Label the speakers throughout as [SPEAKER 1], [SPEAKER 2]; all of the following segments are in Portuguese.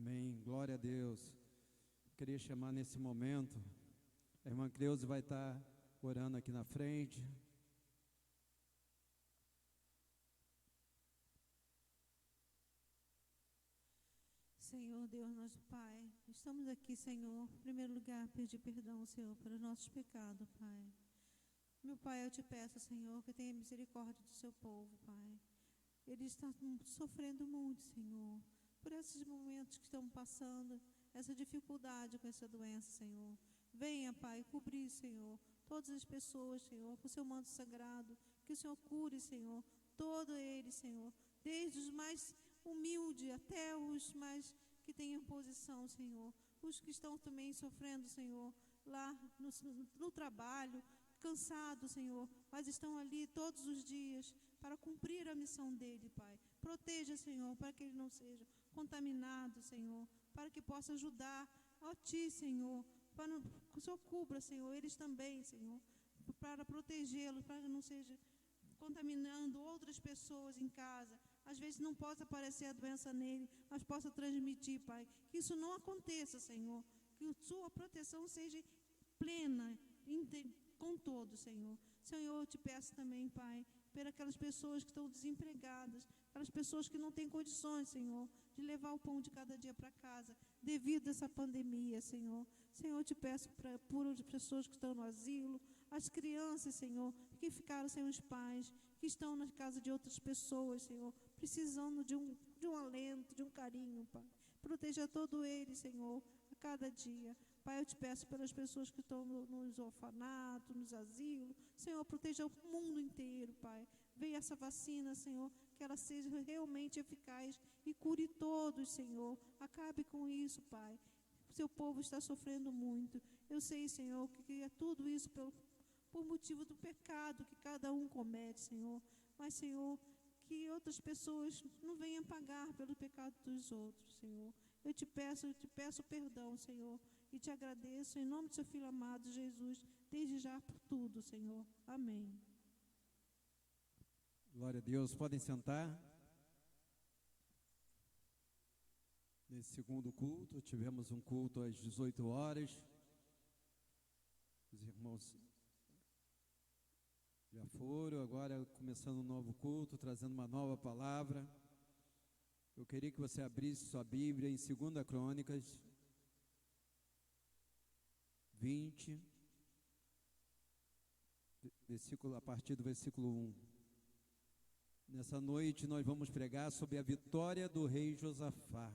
[SPEAKER 1] Amém, glória a Deus. Queria chamar nesse momento, a irmã Cleusa vai estar orando aqui na frente.
[SPEAKER 2] Senhor Deus, nosso Pai, estamos aqui, Senhor, em primeiro lugar, pedir perdão, Senhor, pelos nossos pecados, Pai. Meu Pai, eu te peço, Senhor, que tenha misericórdia do seu povo, Pai. Eles estão sofrendo muito, Senhor, por esses momentos que estão passando, essa dificuldade com essa doença, Senhor. Venha, Pai, cobrir, Senhor, todas as pessoas, Senhor, com o seu manto sagrado, que o Senhor cure, Senhor, todos eles, Senhor, desde os mais humildes até os mais que têm posição, Senhor, os que estão também sofrendo, Senhor, lá no trabalho, cansados, Senhor, mas estão ali todos os dias para cumprir a missão dele, Pai. Proteja, Senhor, para que ele não seja contaminado, Senhor, para que possa ajudar a Ti, Senhor, para que o Senhor cubra, Senhor, eles também, Senhor, para protegê-los, para que não seja contaminando outras pessoas em casa. Às vezes não possa aparecer a doença nele, mas possa transmitir, Pai. Que isso não aconteça, Senhor. Que a sua proteção seja plena, com todos, Senhor. Senhor, eu te peço também, Pai, por aquelas pessoas que estão desempregadas, aquelas pessoas que não têm condições, Senhor, de levar o pão de cada dia para casa, devido a essa pandemia, Senhor. Senhor, eu te peço por as pessoas que estão no asilo, as crianças, Senhor, que ficaram sem os pais, que estão na casa de outras pessoas, Senhor, precisando de um alento, de um carinho, Pai. Proteja todos eles, Senhor, a cada dia. Pai, eu te peço pelas pessoas que estão nos orfanatos, nos asilos. Senhor, proteja o mundo inteiro, Pai. Venha essa vacina, Senhor, que ela seja realmente eficaz e cure todos, Senhor. Acabe com isso, Pai. O seu povo está sofrendo muito. Eu sei, Senhor, que é tudo isso por motivo do pecado que cada um comete, Senhor. Mas, Senhor, que outras pessoas não venham pagar pelo pecado dos outros, Senhor. Eu te peço perdão, Senhor, e te agradeço em nome do seu Filho amado, Jesus, desde já por tudo, Senhor. Amém.
[SPEAKER 1] Glória a Deus, podem sentar. Nesse segundo culto, tivemos um culto às 18 horas. Os irmãos já foram, agora começando um novo culto, trazendo uma nova palavra. Eu queria que você abrisse sua Bíblia em 2 Crônicas 20, a partir do versículo 1. Nessa noite nós vamos pregar sobre a vitória do rei Josafá.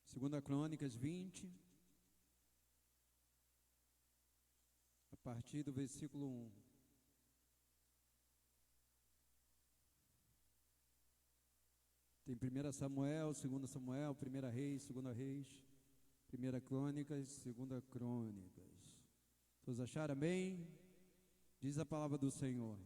[SPEAKER 1] Segunda Crônicas 20, a partir do versículo 1. Tem 1 Samuel, 2 Samuel, 1 Reis, 2 Reis, 1 Crônicas, 2 Crônicas. Todos acharam? Amém? Diz a palavra do Senhor.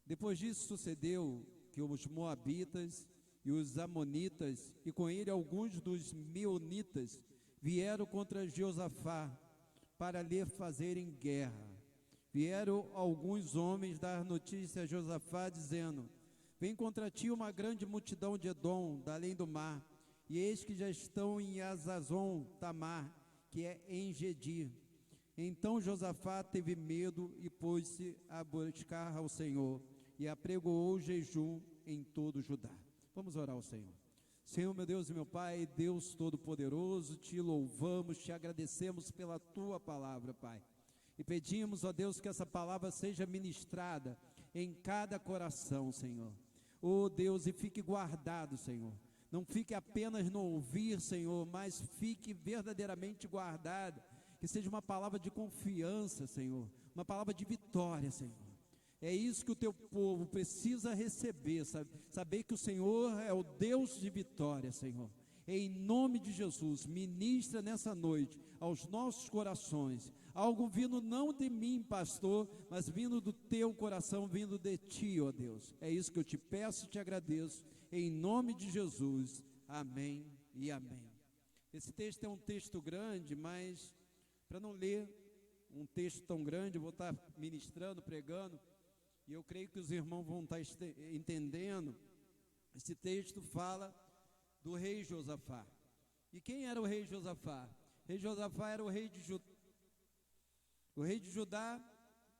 [SPEAKER 1] Depois disso sucedeu que os moabitas e os amonitas, e com ele alguns dos meunitas, vieram contra Josafá para lhe fazerem guerra. Vieram alguns homens dar notícia a Josafá, dizendo: vem contra ti uma grande multidão de Edom, da além do mar, e eis que já estão em Azazon Tamar, que é em Gedi. Então Josafá teve medo e pôs-se a buscar ao Senhor, e apregoou jejum em todo Judá. Vamos orar ao Senhor. Senhor, meu Deus e meu Pai, Deus Todo-Poderoso, te louvamos, te agradecemos pela tua palavra, Pai. E pedimos, ó Deus, que essa palavra seja ministrada em cada coração, Senhor. Ó Deus, e fique guardado, Senhor. Não fique apenas no ouvir, Senhor, mas fique verdadeiramente guardado. Que seja uma palavra de confiança, Senhor. Uma palavra de vitória, Senhor. É isso que o teu povo precisa receber, saber que o Senhor é o Deus de vitória, Senhor. Em nome de Jesus, ministra nessa noite aos nossos corações, algo vindo não de mim, pastor, mas vindo do teu coração, vindo de ti, ó Deus. É isso que eu te peço e te agradeço, em nome de Jesus, amém e amém. Esse texto é um texto grande, mas para não ler um texto tão grande, eu vou estar ministrando, pregando, e eu creio que os irmãos vão estar entendendo. Esse texto fala do rei Josafá. E quem era o rei Josafá? O rei Josafá era o rei de Judá. O rei de Judá,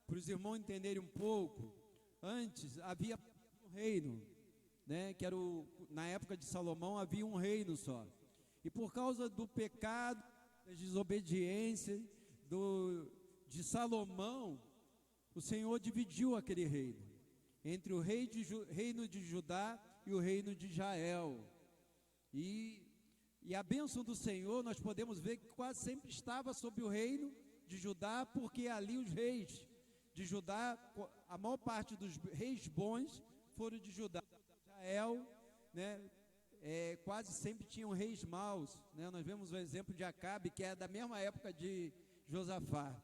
[SPEAKER 1] para os irmãos entenderem um pouco, antes havia um reino, né, que era na época de Salomão havia um reino só. E por causa do pecado, da desobediência de Salomão, o Senhor dividiu aquele reino entre o reino de Judá e o reino de Israel. E a bênção do Senhor, nós podemos ver que quase sempre estava sobre o reino de Judá, porque ali os reis de Judá, a maior parte dos reis bons foram de Judá. Israel, né, quase sempre tinham reis maus, né? Nós vemos o exemplo de Acabe, que é da mesma época de Josafá.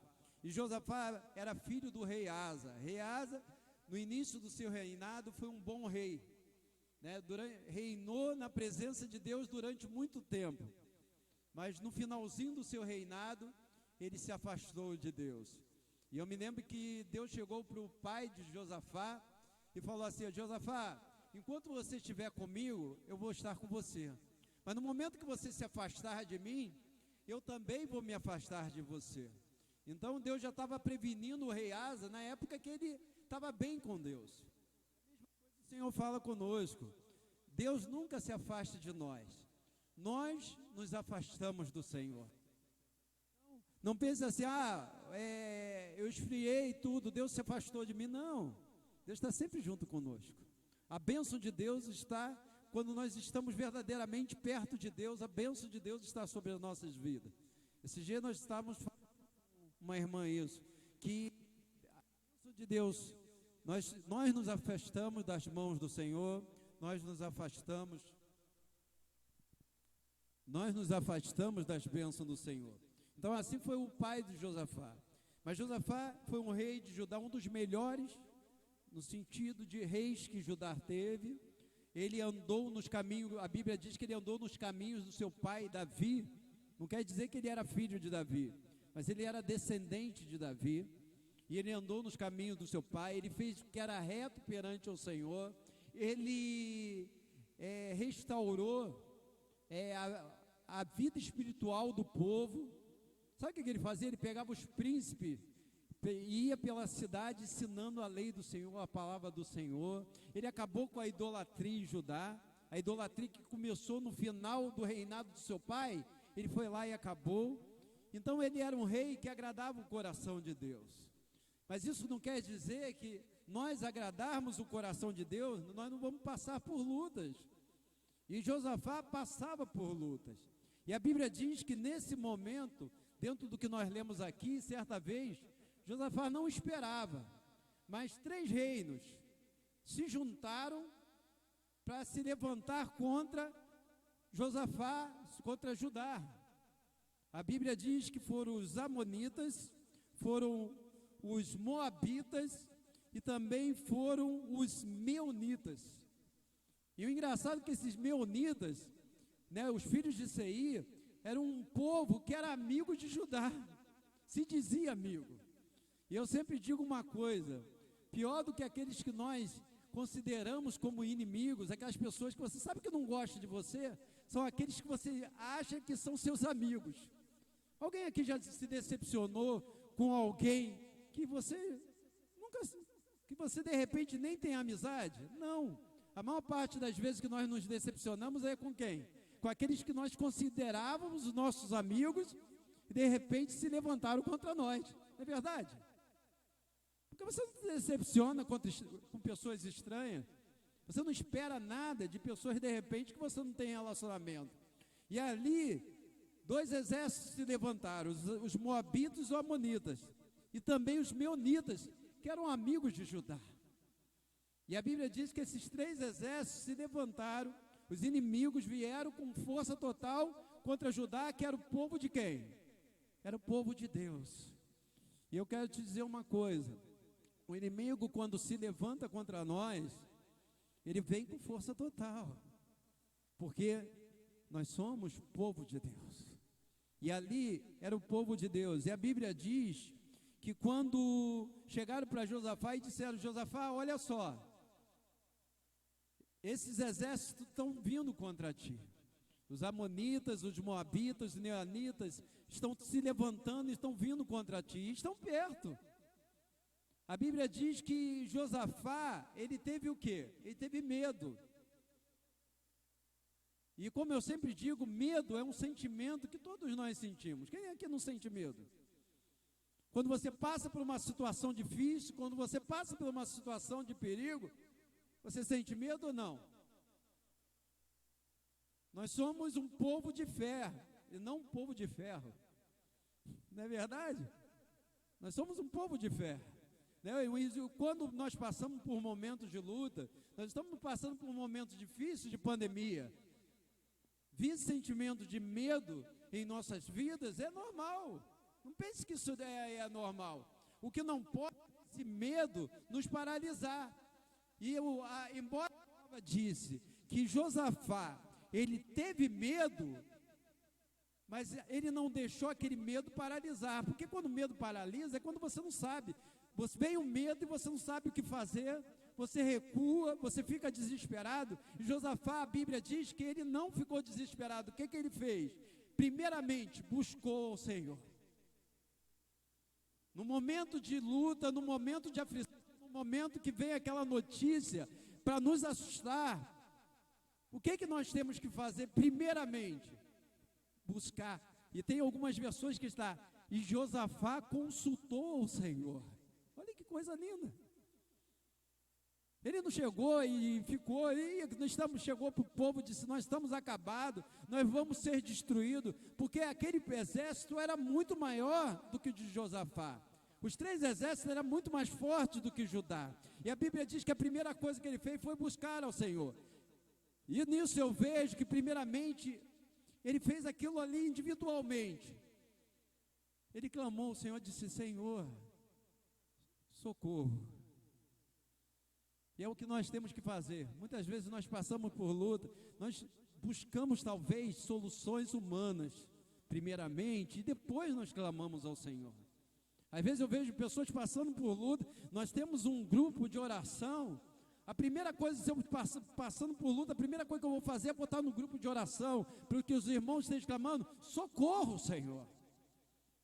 [SPEAKER 1] E Josafá era filho do rei Asa. Rei Asa, no início do seu reinado, foi um bom rei, né? Reinou na presença de Deus durante muito tempo, mas no finalzinho do seu reinado, ele se afastou de Deus. E eu me lembro que Deus chegou para o pai de Josafá e falou assim: Josafá, enquanto você estiver comigo, eu vou estar com você, mas no momento que você se afastar de mim, eu também vou me afastar de você. Então Deus já estava prevenindo o rei Asa na época que ele estava bem com Deus. O Senhor fala conosco. Deus nunca se afasta de nós. Nós nos afastamos do Senhor. Não pense assim, eu esfriei tudo, Deus se afastou de mim. Não, Deus está sempre junto conosco. A bênção de Deus está, quando nós estamos verdadeiramente perto de Deus, a bênção de Deus está sobre as nossas vidas. Esse dia nós estávamos falando com uma irmã isso, que a bênção de Deus, nós nos afastamos das mãos do Senhor, nós nos afastamos das bênçãos do Senhor. Então assim foi o pai de Josafá. Mas Josafá foi um rei de Judá, um dos melhores, no sentido de reis que Judá teve. Ele andou nos caminhos, a Bíblia diz que ele andou nos caminhos do seu pai Davi. Não quer dizer que ele era filho de Davi, mas ele era descendente de Davi. E ele andou nos caminhos do seu pai, ele fez o que era reto perante o Senhor. Ele restaurou a vida espiritual do povo. Sabe o que ele fazia? Ele pegava os príncipes, ia pela cidade ensinando a lei do Senhor, a palavra do Senhor. Ele acabou com a idolatria em Judá, a idolatria que começou no final do reinado do seu pai. Ele foi lá e acabou. Então ele era um rei que agradava o coração de Deus. Mas isso não quer dizer que nós agradarmos o coração de Deus, nós não vamos passar por lutas. E Josafá passava por lutas. E a Bíblia diz que nesse momento, dentro do que nós lemos aqui, certa vez, Josafá não esperava, mas 3 reinos se juntaram para se levantar contra Josafá, contra Judá. A Bíblia diz que foram os amonitas, foram os moabitas e também foram os meunitas. E o engraçado é que esses meunitas, né, os filhos de Seir, eram um povo que era amigo de Judá, se dizia amigo. E eu sempre digo uma coisa: pior do que aqueles que nós consideramos como inimigos, aquelas pessoas que você sabe que não gostam de você, são aqueles que você acha que são seus amigos. Alguém aqui já se decepcionou com alguém que você de repente nem tem amizade? Não. A maior parte das vezes que nós nos decepcionamos é com quem? Com aqueles que nós considerávamos os nossos amigos e de repente se levantaram contra nós. Não é verdade? Porque você não se decepciona com pessoas estranhas. Você não espera nada de pessoas de repente que você não tem relacionamento. E ali 2 exércitos se levantaram, os moabitas e os amonitas, e também os meunitas, que eram amigos de Judá. E a Bíblia diz que esses 3 exércitos se levantaram, os inimigos vieram com força total contra Judá, que era o povo de quem? Era o povo de Deus. E eu quero te dizer uma coisa: o inimigo, quando se levanta contra nós, ele vem com força total, porque nós somos povo de Deus. E ali era o povo de Deus. E a Bíblia diz que quando chegaram para Josafá e disseram: Josafá, olha só, esses exércitos estão vindo contra ti. Os amonitas, os moabitas, os neanitas estão se levantando e estão vindo contra ti, e estão perto. A Bíblia diz que Josafá, ele teve o quê? Ele teve medo. E como eu sempre digo, medo é um sentimento que todos nós sentimos. Quem aqui não sente medo? Quando você passa por uma situação difícil, quando você passa por uma situação de perigo, você sente medo ou não? Nós somos um povo de fé, e não um povo de ferro. Não é verdade? Nós somos um povo de fé. Quando nós passamos por momentos de luta, nós estamos passando por momentos difíceis de pandemia. Vir sentimento de medo em nossas vidas é normal. Não pense que isso é normal. O que não pode é esse medo nos paralisar. E embora a palavra disse que Josafá, ele teve medo, mas ele não deixou aquele medo paralisar. Porque quando o medo paralisa, é quando você não sabe. Você vem o medo e você não sabe o que fazer, você recua, você fica desesperado. E Josafá, a Bíblia diz que ele não ficou desesperado. O que ele fez? Primeiramente, buscou o Senhor. No momento de luta, no momento de aflição, no momento que vem aquela notícia para nos assustar, o que nós temos que fazer? Primeiramente, buscar. E tem algumas versões que está: e Josafá consultou o Senhor. Olha que coisa linda. Ele não chegou e ficou, chegou para o povo e disse: nós estamos acabados, nós vamos ser destruídos, porque aquele exército era muito maior do que o de Josafá. Os 3 exércitos eram muito mais fortes do que Judá. E a Bíblia diz que a primeira coisa que ele fez foi buscar ao Senhor. E nisso eu vejo que primeiramente ele fez aquilo ali individualmente. Ele clamou ao Senhor e disse: Senhor, socorro. E é o que nós temos que fazer. Muitas vezes nós passamos por luta, nós buscamos talvez soluções humanas, primeiramente, e depois nós clamamos ao Senhor. Às vezes eu vejo pessoas passando por luta, nós temos um grupo de oração. A primeira coisa, se eu passando por luta, a primeira coisa que eu vou fazer é botar no grupo de oração, para que os irmãos estejam clamando: socorro, Senhor.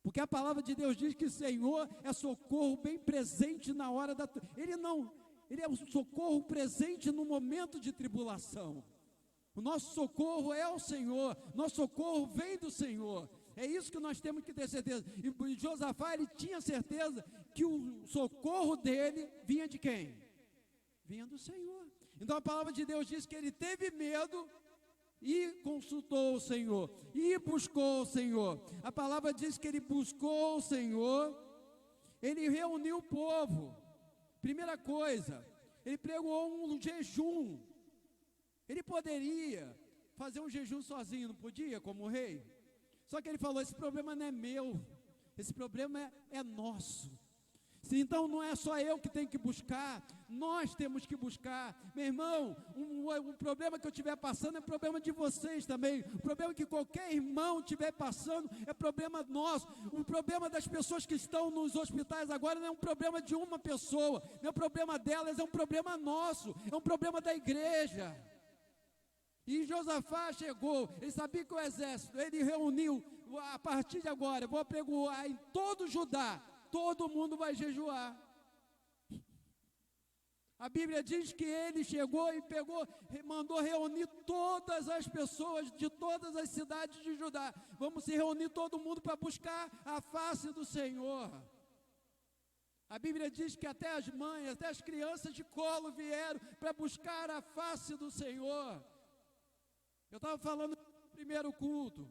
[SPEAKER 1] Porque a palavra de Deus diz que o Senhor é socorro bem presente na hora da... Ele é o socorro presente no momento de tribulação. O nosso socorro é o Senhor, nosso socorro vem do Senhor. É isso que nós temos que ter certeza. E Josafá, ele tinha certeza que o socorro dele vinha de quem? Vinha do Senhor. Então a palavra de Deus diz que ele teve medo e consultou o Senhor, e buscou o Senhor. A palavra diz que ele buscou o Senhor, ele reuniu o povo. Primeira coisa, ele pregou um jejum. Ele poderia fazer um jejum sozinho, não podia, como rei? Só que ele falou: esse problema não é meu, esse problema é nosso. Então não é só eu que tenho que buscar, nós temos que buscar. Meu irmão, o problema que eu estiver passando é problema de vocês também. O problema que qualquer irmão estiver passando é problema nosso. O problema das pessoas que estão nos hospitais agora não é um problema de uma pessoa, não é um problema delas, é um problema nosso, é um problema da igreja. E Josafá chegou, ele sabia que o exército, ele reuniu: a partir de agora eu vou apregoar em todo Judá, todo mundo vai jejuar. A Bíblia diz que ele chegou e mandou reunir todas as pessoas de todas as cidades de Judá. Vamos se reunir todo mundo para buscar a face do Senhor. A Bíblia diz que até as mães, até as crianças de colo vieram para buscar a face do Senhor. Eu estava falando no primeiro culto.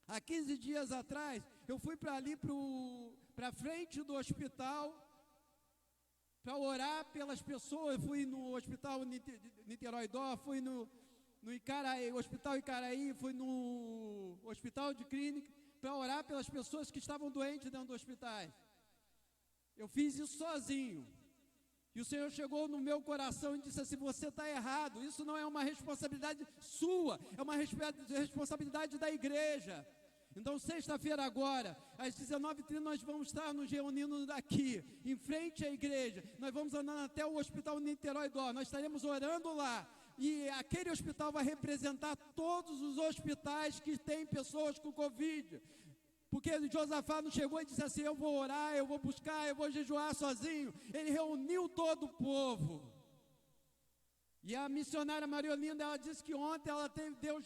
[SPEAKER 1] Há 15 dias atrás, eu fui para ali, para frente do hospital, para orar pelas pessoas. Fui no hospital Niterói Dó, fui no Icaraí, hospital Icaraí, fui no hospital de clínica, para orar pelas pessoas que estavam doentes dentro do hospital. Eu fiz isso sozinho. E o Senhor chegou no meu coração e disse assim: você está errado, isso não é uma responsabilidade sua, é uma responsabilidade da igreja. Então, sexta-feira agora, às 19h30, nós vamos estar nos reunindo aqui, em frente à igreja. Nós vamos andando até o Hospital Niterói Dó. Nós estaremos orando lá. E aquele hospital vai representar todos os hospitais que têm pessoas com Covid. Porque Josafá não chegou e disse assim, eu vou orar, eu vou buscar, eu vou jejuar sozinho. Ele reuniu todo o povo. E a missionária Maria Olinda, ela disse que ontem Deus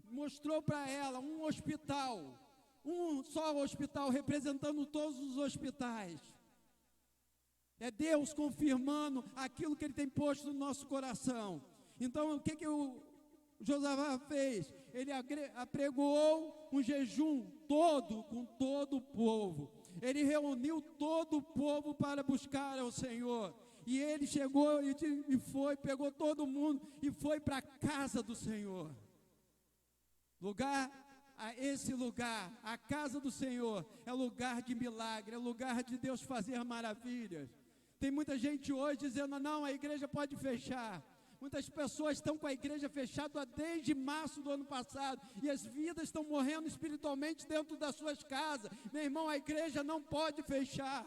[SPEAKER 1] mostrou para ela um hospital, um só hospital representando todos os hospitais. É Deus confirmando aquilo que Ele tem posto no nosso coração. Então, o que o Josafá fez? Ele apregoou um jejum com todo o povo. Ele reuniu todo o povo para buscar ao Senhor. E ele chegou pegou todo mundo e foi para a casa do Senhor. Esse lugar, a casa do Senhor, é lugar de milagre, é lugar de Deus fazer maravilhas. Tem muita gente hoje dizendo, não, a igreja pode fechar. Muitas pessoas estão com a igreja fechada desde março do ano passado, e as vidas estão morrendo espiritualmente dentro das suas casas. Meu irmão, a igreja não pode fechar.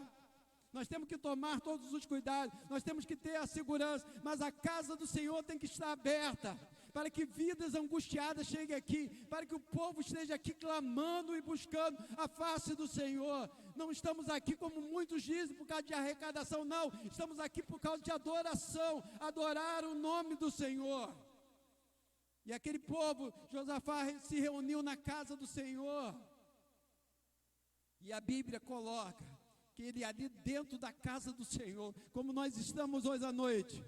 [SPEAKER 1] Nós temos que tomar todos os cuidados, nós temos que ter a segurança, mas a casa do Senhor tem que estar aberta, para que vidas angustiadas cheguem aqui, para que o povo esteja aqui clamando e buscando a face do Senhor. Não estamos aqui como muitos dizem por causa de arrecadação, não, estamos aqui por causa de adoração, adorar o nome do Senhor. E aquele povo, Josafá se reuniu na casa do Senhor, e a Bíblia coloca que ele ali dentro da casa do Senhor, como nós estamos hoje à noite,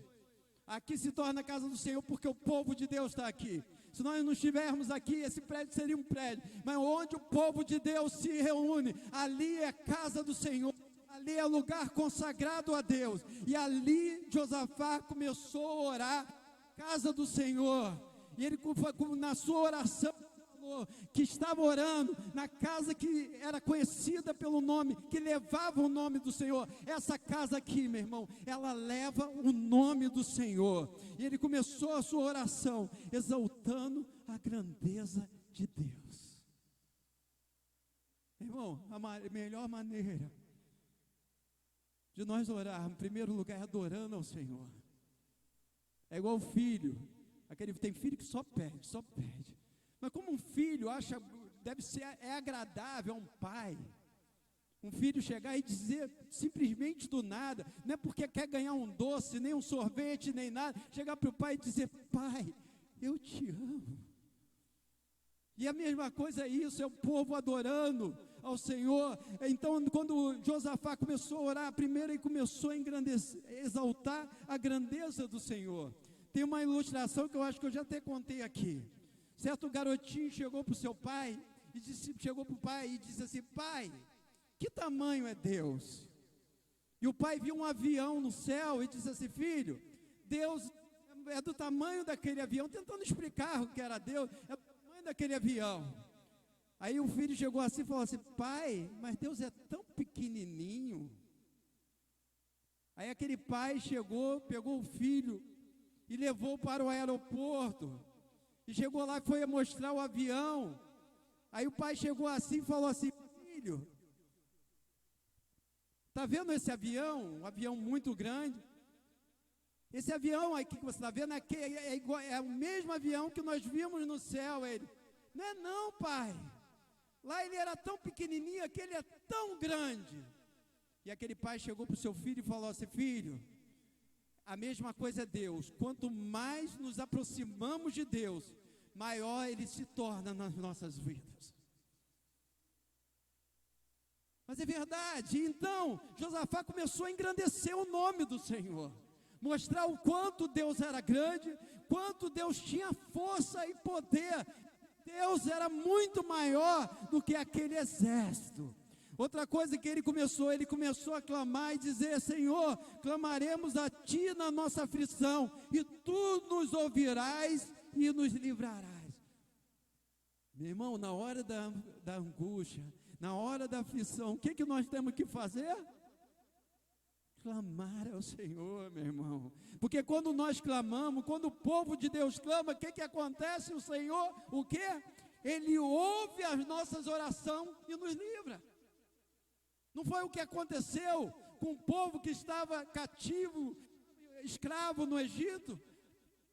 [SPEAKER 1] aqui se torna a casa do Senhor, porque o povo de Deus está aqui. Se nós não estivermos aqui, esse prédio seria um prédio, mas onde o povo de Deus se reúne, ali é a casa do Senhor, ali é lugar consagrado a Deus, e ali Josafá começou a orar, casa do Senhor, e ele na sua oração, que estava orando na casa que era conhecida pelo nome, que levava o nome do Senhor. Essa casa aqui, meu irmão, ela leva o nome do Senhor. E ele começou a sua oração, exaltando a grandeza de Deus. Irmão, a melhor maneira de nós orarmos, em primeiro lugar, é adorando ao Senhor. É igual o filho, tem filho que só pede. Mas como um filho é agradável a um pai, um filho chegar e dizer simplesmente do nada, não é porque quer ganhar um doce, nem um sorvete, nem nada, chegar para o pai e dizer, pai, eu te amo. E a mesma coisa é isso, é o povo adorando ao Senhor. Então, quando Josafá começou a orar, primeiro ele começou a exaltar a grandeza do Senhor. Tem uma ilustração que eu acho que eu já até contei aqui. Certo garotinho chegou para o seu pai, e disse assim, pai, que tamanho é Deus? E o pai viu um avião no céu e disse assim, filho, Deus é do tamanho daquele avião, tentando explicar o que era Deus, é do tamanho daquele avião. Aí o filho chegou assim e falou assim, pai, mas Deus é tão pequenininho. Aí aquele pai chegou, pegou o filho e levou para o aeroporto. E chegou lá, foi mostrar o avião. Aí o pai chegou assim e falou assim, filho, está vendo esse avião? Um avião muito grande. Esse avião aqui que você está vendo é o mesmo avião que nós vimos no céu. Ele, não é não, pai. Lá ele era tão pequenininho, aqui ele é tão grande. E aquele pai chegou para o seu filho e falou assim, filho, a mesma coisa é Deus, quanto mais nos aproximamos de Deus, maior Ele se torna nas nossas vidas. Mas é verdade, então Josafá começou a engrandecer o nome do Senhor, mostrar o quanto Deus era grande, quanto Deus tinha força e poder. Deus era muito maior do que aquele exército. Outra coisa que ele começou a clamar e dizer, Senhor, clamaremos a Ti na nossa aflição, e Tu nos ouvirás e nos livrarás. Meu irmão, na hora da angústia, na hora da aflição, o que nós temos que fazer? Clamar ao Senhor, meu irmão. Porque quando nós clamamos, quando o povo de Deus clama, o que acontece? O Senhor, o quê? Ele ouve as nossas orações e nos livra. Não foi o que aconteceu com o povo que estava cativo, escravo no Egito?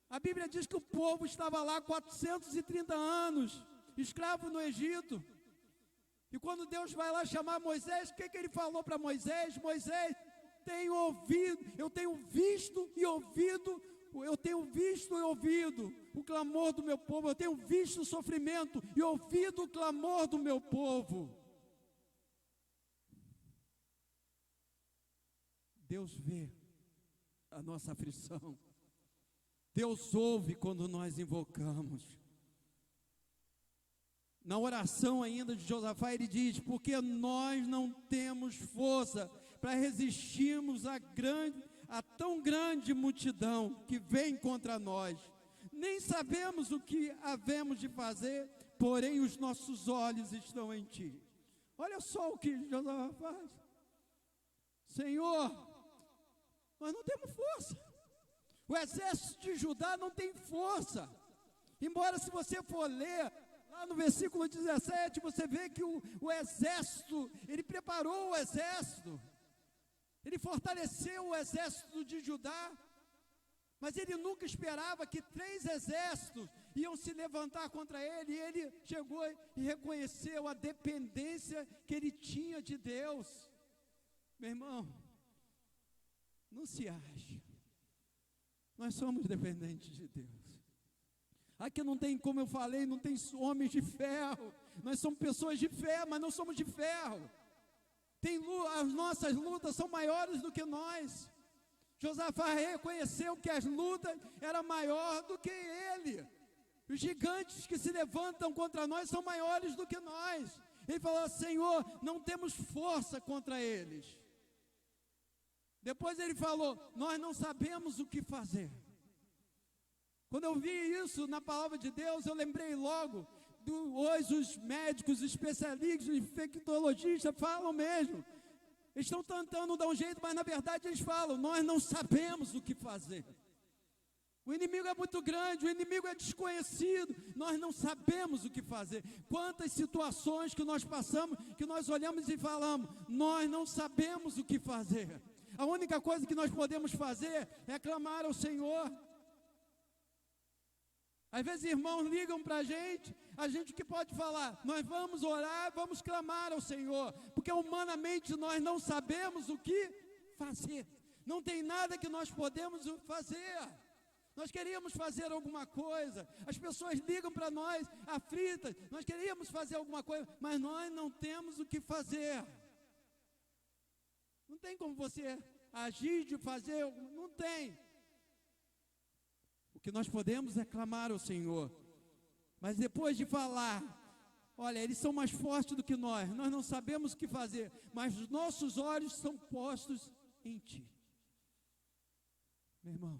[SPEAKER 1] A Bíblia diz que o povo estava lá 430 anos, escravo no Egito. E quando Deus vai lá chamar Moisés, o que ele falou para Moisés? Moisés, eu tenho visto e ouvido o clamor do meu povo, eu tenho visto o sofrimento e ouvido o clamor do meu povo. Deus vê a nossa aflição, Deus ouve quando nós invocamos. Na oração ainda de Josafá, ele diz: porque nós não temos força para resistirmos a tão grande multidão que vem contra nós, nem sabemos o que havemos de fazer, porém os nossos olhos estão em ti. Olha só o que Josafá faz: Senhor, nós não temos força, o exército de Judá não tem força, embora se você for ler, lá no versículo 17, você vê que o exército, ele preparou o exército, ele fortaleceu o exército de Judá, mas ele nunca esperava que 3 exércitos iam se levantar contra ele, e ele chegou e reconheceu a dependência que ele tinha de Deus. Meu irmão, não se ache, nós somos dependentes de Deus. Aqui não tem, como eu falei, não tem homens de ferro, nós somos pessoas de fé, mas não somos de ferro. As nossas lutas são maiores do que nós. Josafá reconheceu que as lutas eram maiores do que ele. Os gigantes que se levantam contra nós são maiores do que nós. Ele falou: Senhor, não temos força contra eles. Depois ele falou: nós não sabemos o que fazer. Quando eu vi isso na palavra de Deus, eu lembrei logo hoje os médicos, especialistas, infectologistas falam mesmo. Eles estão tentando dar um jeito, mas na verdade eles falam: nós não sabemos o que fazer. O inimigo é muito grande, o inimigo é desconhecido, nós não sabemos o que fazer. Quantas situações que nós passamos, que nós olhamos e falamos: nós não sabemos o que fazer. A única coisa que nós podemos fazer é clamar ao Senhor. Às vezes irmãos ligam para a gente que pode falar: nós vamos orar, vamos clamar ao Senhor, porque humanamente nós não sabemos o que fazer, não tem nada que nós podemos fazer. Nós queríamos fazer alguma coisa, as pessoas ligam para nós aflitas, nós queríamos fazer alguma coisa, mas nós não temos o que fazer. Não tem como você agir de fazer, não tem. O que nós podemos é clamar ao Senhor, mas depois de falar: olha, eles são mais fortes do que nós não sabemos o que fazer, mas os nossos olhos são postos em Ti. Meu irmão,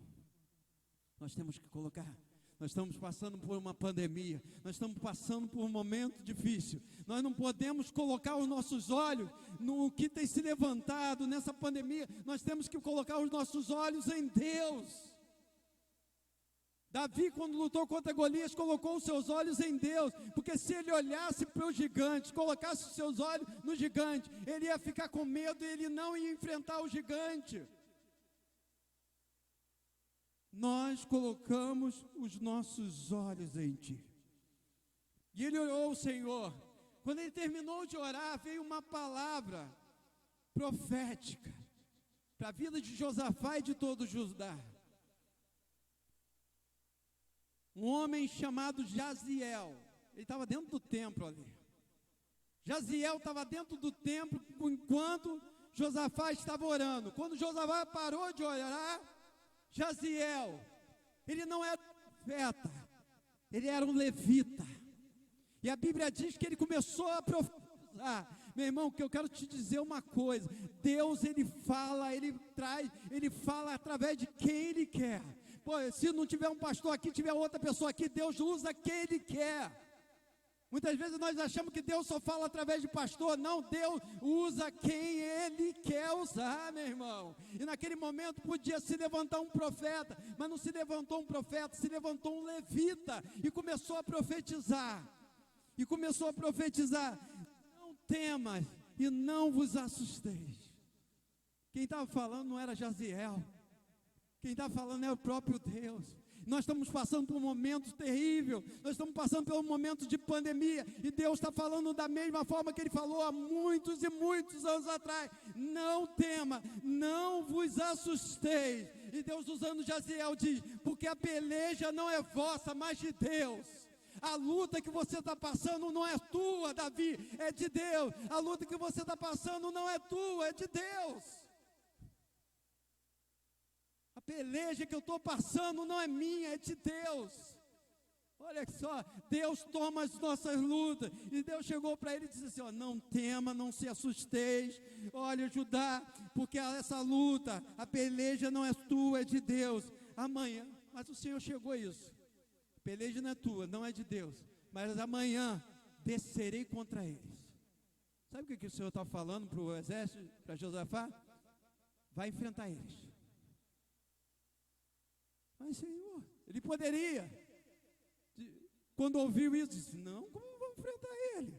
[SPEAKER 1] nós temos que colocar, nós estamos passando por uma pandemia, nós estamos passando por um momento difícil, nós não podemos colocar os nossos olhos no que tem se levantado nessa pandemia, nós temos que colocar os nossos olhos em Deus. Davi, quando lutou contra Golias, colocou os seus olhos em Deus, porque se ele olhasse para o gigante, colocasse os seus olhos no gigante, ele ia ficar com medo e ele não ia enfrentar o gigante. Nós colocamos os nossos olhos em Ti. E ele orou ao Senhor. Quando ele terminou de orar, veio uma palavra profética para a vida de Josafá e de todo Judá. Um homem chamado Jaziel, ele estava dentro do templo ali. Jaziel estava dentro do templo enquanto Josafá estava orando. Quando Josafá parou de orar, Jaziel, ele não era profeta, ele era um levita. E a Bíblia diz que ele começou a profetizar. Meu irmão, que eu quero te dizer uma coisa: Deus, ele fala, ele fala através de quem ele quer. Pô, se não tiver um pastor aqui, tiver outra pessoa aqui, Deus usa quem Ele quer. Muitas vezes nós achamos que Deus só fala através de pastor. Não, Deus usa quem Ele quer usar, meu irmão. E naquele momento podia se levantar um profeta, mas não se levantou um profeta, se levantou um levita e começou a profetizar. e começou a profetizar: não temas e não vos assusteis. Quem estava falando não era Jaziel, quem estava falando é o próprio Deus. Nós estamos passando por um momento terrível, nós estamos passando por um momento de pandemia, e Deus está falando da mesma forma que Ele falou há muitos e muitos anos atrás: não tema, não vos assusteis. E Deus, usando Jaziel, diz: porque a peleja não é vossa, mas de Deus. A luta que você está passando não é tua, Davi, é de Deus. A luta que você está passando não é tua, é de Deus. A peleja que eu estou passando não é minha, é de Deus. Olha só, Deus toma as nossas lutas. E Deus chegou para ele e disse assim: ó, não tema, não se assusteis. Olha, Judá, porque essa luta, a peleja não é tua, é de Deus. Amanhã, mas o Senhor chegou a isso: a peleja não é tua, não é de Deus, mas amanhã descerei contra eles. Sabe o que o Senhor está falando para o exército, para Josafá? Vai enfrentar eles. Mas, Senhor, ele poderia, quando ouviu isso, disse: não, como vamos enfrentar ele?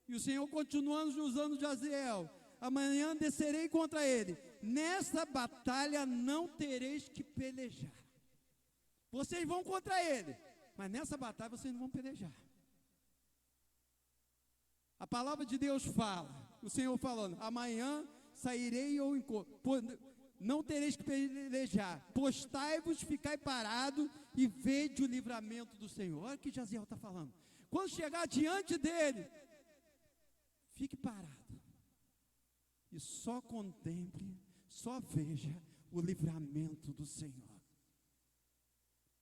[SPEAKER 1] E o Senhor, continuando usando Jaziel: amanhã descerei contra ele, nessa batalha não tereis que pelejar. Vocês vão contra ele, mas nessa batalha vocês não vão pelejar. A palavra de Deus fala, o Senhor falando: amanhã sairei ao encontro, não tereis que pelejar, postai-vos, ficai parado e vede o livramento do Senhor. Olha o que Jaziel está falando: quando chegar diante dele, fique parado e só contemple, só veja o livramento do Senhor.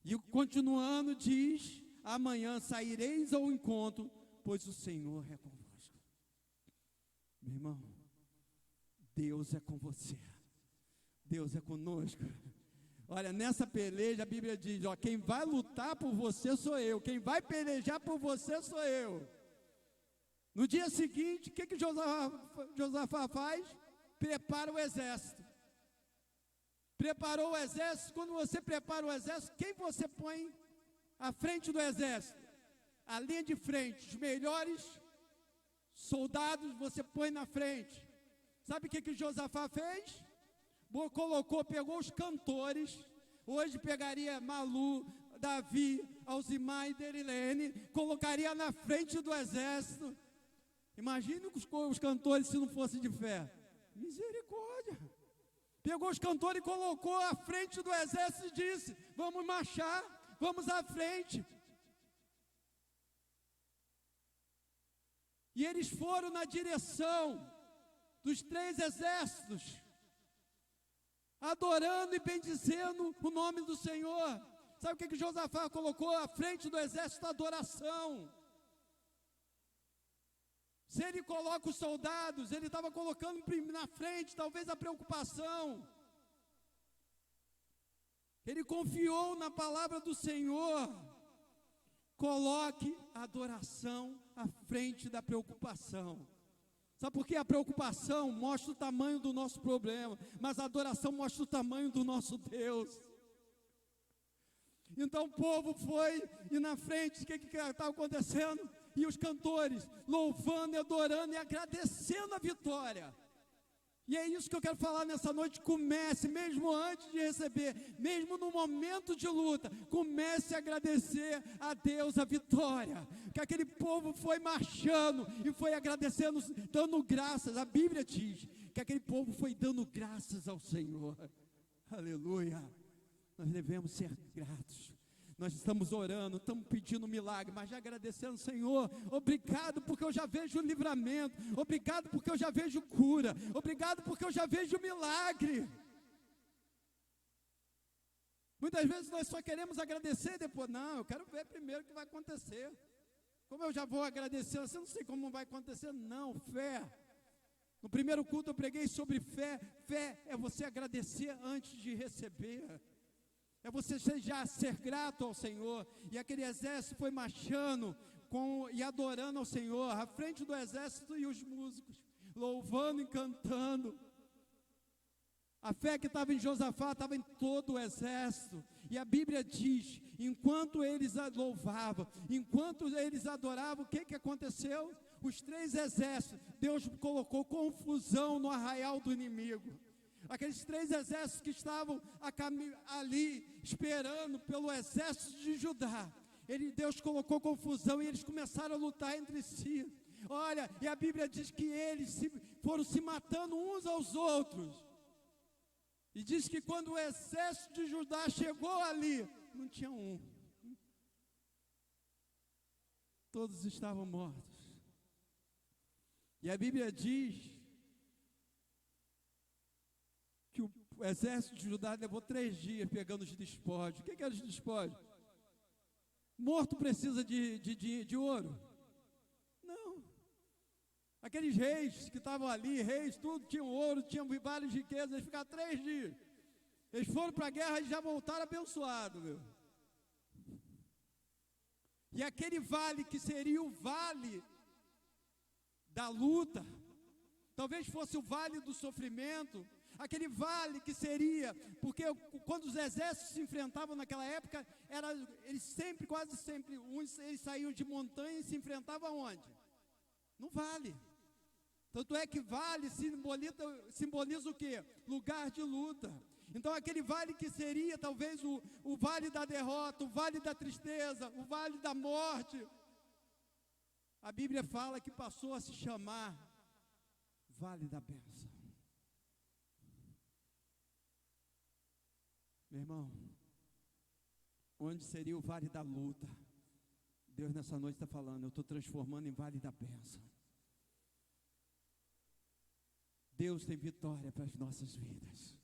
[SPEAKER 1] E continuando diz: amanhã saireis ao encontro, pois o Senhor é convosco. Meu irmão, Deus é com você, Deus é conosco. Olha, nessa peleja a Bíblia diz: ó, quem vai lutar por você sou eu, quem vai pelejar por você sou eu. No dia seguinte, o que Josafá faz? Prepara o exército. Preparou o exército. Quando você prepara o exército, quem você põe à frente do exército? A linha de frente, os melhores soldados você põe na frente. Sabe o que Josafá fez? Pegou os cantores. Hoje pegaria Malu, Davi, Alzimar e Derilene, colocaria na frente do exército. Imagine os cantores se não fossem de fé. Misericórdia. Pegou os cantores e colocou à frente do exército e disse: vamos marchar, vamos à frente. E eles foram na direção dos 3 exércitos, adorando e bendizendo o nome do Senhor. Sabe o que Josafá colocou à frente do exército? A adoração. Se ele coloca os soldados, ele estava colocando na frente talvez a preocupação. Ele confiou na palavra do Senhor. Coloque a adoração à frente da preocupação. Sabe por quê? A preocupação mostra o tamanho do nosso problema, mas a adoração mostra o tamanho do nosso Deus. Então o povo foi, e na frente, o que estava acontecendo? E os cantores louvando, adorando e agradecendo a vitória. E é isso que eu quero falar nessa noite. Comece, mesmo antes de receber, mesmo no momento de luta, comece a agradecer a Deus a vitória. Que aquele povo foi marchando e foi agradecendo, dando graças. A Bíblia diz que aquele povo foi dando graças ao Senhor. Aleluia. Nós devemos ser gratos. Nós estamos orando, estamos pedindo um milagre, mas já agradecendo, Senhor, obrigado porque eu já vejo livramento, obrigado porque eu já vejo cura, obrigado porque eu já vejo milagre. Muitas vezes nós só queremos agradecer e depois, não, eu quero ver primeiro o que vai acontecer. Como eu já vou agradecer, eu não sei como vai acontecer, não, fé. No primeiro culto eu preguei sobre fé. Fé é você agradecer antes de receber. É você já ser grato ao Senhor. E aquele exército foi marchando e adorando ao Senhor, à frente do exército e os músicos, louvando e cantando. A fé que estava em Josafá estava em todo o exército. E a Bíblia diz, enquanto eles louvavam, enquanto eles adoravam, o que aconteceu? Os 3 exércitos, Deus colocou confusão no arraial do inimigo. Aqueles 3 exércitos que estavam ali, esperando pelo exército de Judá. Deus colocou confusão e eles começaram a lutar entre si. Olha, e a Bíblia diz que eles foram se matando uns aos outros. E diz que quando o exército de Judá chegou ali, não tinha um. Todos estavam mortos. E a Bíblia diz que o exército de Judá levou 3 dias pegando os despojos. O que eram os despojos? Morto precisa de ouro? Não. Aqueles reis que estavam ali, reis, tudo, tinham ouro, tinham várias riquezas, eles ficaram 3 dias. Eles foram para a guerra e já voltaram abençoados, meu. E aquele vale que seria o vale da luta, talvez fosse o vale do sofrimento, aquele vale que seria, porque quando os exércitos se enfrentavam naquela época, eles sempre, quase sempre, eles saíam de montanha e se enfrentavam aonde? No vale. Tanto é que vale simboliza o quê? Lugar de luta. Então aquele vale que seria talvez o vale da derrota, o vale da tristeza, o vale da morte, a Bíblia fala que passou a se chamar Vale da Bênção. Meu irmão, onde seria o vale da luta, Deus nessa noite está falando, eu estou transformando em Vale da Bênção. Deus tem vitória para as nossas vidas.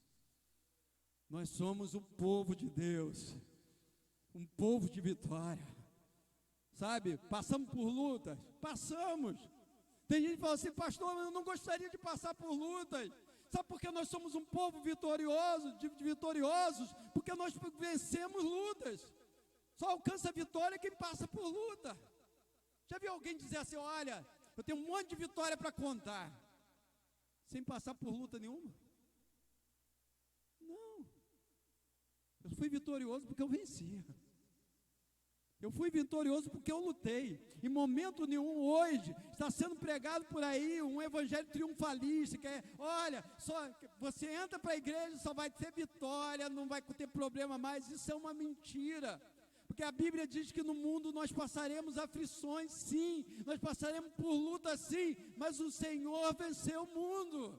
[SPEAKER 1] Nós somos o povo de Deus, um povo de vitória. Sabe, passamos por lutas, passamos. Tem gente que fala assim, pastor, eu não gostaria de passar por lutas. Sabe por que nós somos um povo vitorioso, vitoriosos? Porque nós vencemos lutas. Só alcança a vitória quem passa por luta. Já viu alguém dizer assim, olha, eu tenho um monte de vitória para contar, sem passar por luta nenhuma? Não. Eu fui vitorioso porque eu venci. Eu fui vitorioso porque eu lutei. Em momento nenhum hoje está sendo pregado por aí um evangelho triunfalista, que é, olha, você entra para a igreja, só vai ter vitória, não vai ter problema mais. Isso é uma mentira. Porque a Bíblia diz que no mundo nós passaremos aflições, sim, nós passaremos por luta, sim, mas o Senhor venceu o mundo.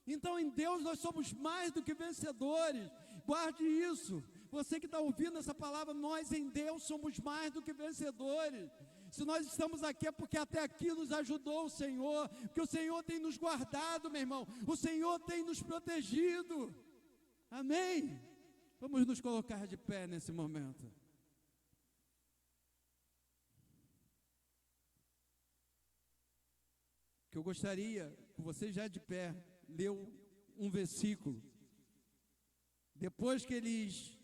[SPEAKER 1] Então em Deus nós somos mais do que vencedores. Guarde isso. Você que está ouvindo essa palavra, nós em Deus somos mais do que vencedores. Se nós estamos aqui é porque até aqui nos ajudou o Senhor, porque o Senhor tem nos guardado, meu irmão, o Senhor tem nos protegido. Amém? Vamos nos colocar de pé nesse momento. Que eu gostaria que você já de pé leu um versículo. Depois que eles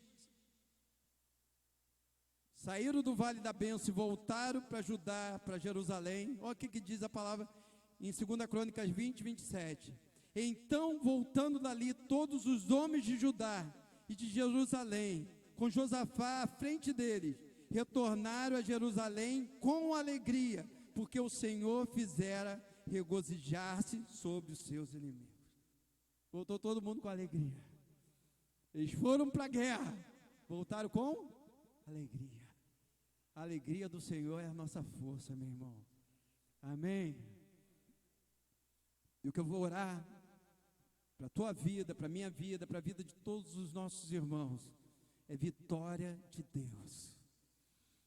[SPEAKER 1] saíram do Vale da Bênção e voltaram para Judá, para Jerusalém, olha o que diz a palavra em 2 Crônicas 20, 27. Então, voltando dali, todos os homens de Judá e de Jerusalém, com Josafá à frente deles, retornaram a Jerusalém com alegria, porque o Senhor fizera regozijar-se sobre os seus inimigos. Voltou todo mundo com alegria. Eles foram para a guerra, voltaram com alegria. A alegria do Senhor é a nossa força, meu irmão. Amém? E o que eu vou orar para a tua vida, para a minha vida, para a vida de todos os nossos irmãos, é vitória de Deus.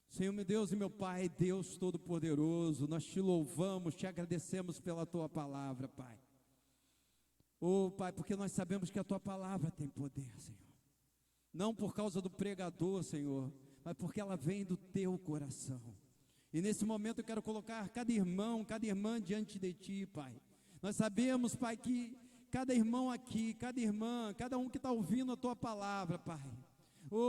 [SPEAKER 1] Senhor, meu Deus e meu Pai, Deus Todo-Poderoso, nós te louvamos, te agradecemos pela tua palavra, Pai. Pai, porque nós sabemos que a tua palavra tem poder, Senhor. Não por causa do pregador, Senhor, mas porque ela vem do teu coração. E nesse momento eu quero colocar cada irmão, cada irmã diante de ti, Pai. Nós sabemos, Pai, que cada irmão aqui, cada irmã, cada um que está ouvindo a tua palavra, Pai.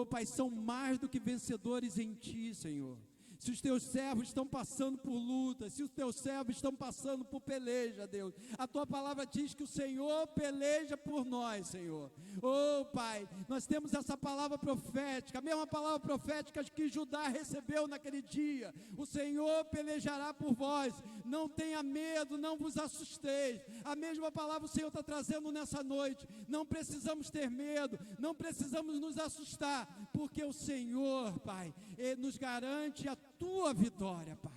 [SPEAKER 1] Pai, são mais do que vencedores em ti, Senhor. Se os teus servos estão passando por luta, se os teus servos estão passando por peleja, Deus, a tua palavra diz que o Senhor peleja por nós, Senhor. Oh, Pai, nós temos essa palavra profética, a mesma palavra profética que Judá recebeu naquele dia. O Senhor pelejará por vós, não tenha medo, não vos assusteis. A mesma palavra o Senhor está trazendo nessa noite. Não precisamos ter medo, não precisamos nos assustar, porque o Senhor, Pai, nos garante a tua vitória, Pai.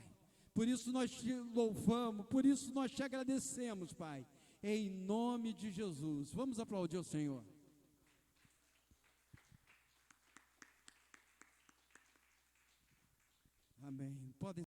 [SPEAKER 1] Por isso nós te louvamos, por isso nós te agradecemos, Pai, em nome de Jesus. Vamos aplaudir o Senhor. Amém. Podem